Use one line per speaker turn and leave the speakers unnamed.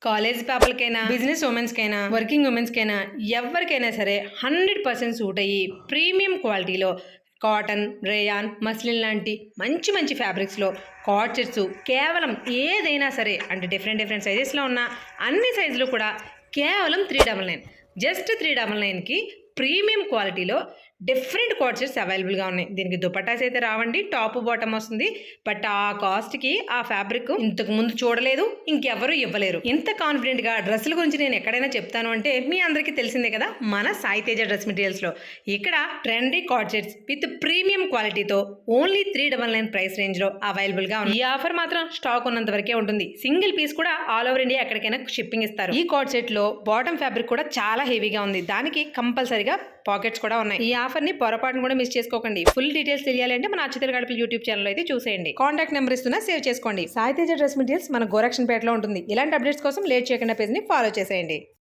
College పాపలకైనా, business ఉమెన్స్కైనా, working ఉమెన్స్కైనా ఎవరికైనా సరే 100% suit అయ్యి ప్రీమియం క్వాలిటీలో కాటన్, రేయాన్, మస్లిన్ లాంటి మంచి మంచి ఫ్యాబ్రిక్స్లో కార్డ్ సెట్స్ కేవలం ఏదైనా సరే అంటే డిఫరెంట్ సైజెస్లో ఉన్న అన్ని సైజులు కూడా కేవలం 399. జస్ట్ 399కి ప్రీమియం క్వాలిటీలో డిఫరెంట్ కార్డ్ సెట్స్ అవైలబుల్గా ఉన్నాయి. దీనికి దుపట్టాస్ అయితే రావండి, టాప్ బాటమ్ వస్తుంది. బట్ ఆ కాస్ట్కి ఆ ఫ్యాబ్రిక్ ఇంతకు ముందు చూడలేదు, ఇంకెవరూ ఇవ్వలేరు. ఇంత కాన్ఫిడెంట్గా డ్రెస్సుల గురించి నేను ఎక్కడైనా చెప్తాను అంటే మీ అందరికీ తెలిసిందే కదా, మన సాయి తేజ డ్రెస్ మెటీరియల్స్లో. ఇక్కడ trendy card sets with premium క్వాలిటీతో ఓన్లీ 399 ప్రైస్ రేంజ్లో అవైలబుల్గా ఉంది. ఈ ఆఫర్ మాత్రం స్టాక్ ఉన్నంత వరకే ఉంటుంది. సింగిల్ పీస్ కూడా ఆల్ ఓవర్ ఇండియా ఎక్కడికైనా షిప్పింగ్ ఇస్తారు. ఈ కార్డ్ సెట్లో బాటమ్ ఫ్యాబ్రిక్ కూడా చాలా హెవీగా ఉంది. దానికి కంపల్సరీగా పాకెట్స్ కూడా ఉన్నాయి. ఈ ఆఫర్ ని పొరపాటును కూడా మిస్ చేసుకోకండి. ఫుల్ డీటెయిల్స్ తెలియాలి అంటే మన అచ్చితల గడపల యూట్యూబ్ ఛానల్ అయితే చూసేయండి. కాంటాక్ట్ నెంబర్ ఇస్తున్నా, సేవ్ చేసుకోండి. సాయి తేజ డ్రెస్ మెటీరియల్స్ మన గోరక్షన్పేటలో ఉంటుంది. ఇలాంటి అప్డేట్స్ కోసం లేట్ చేయకుండా పేజ్ ని ఫాలో చేసేయండి.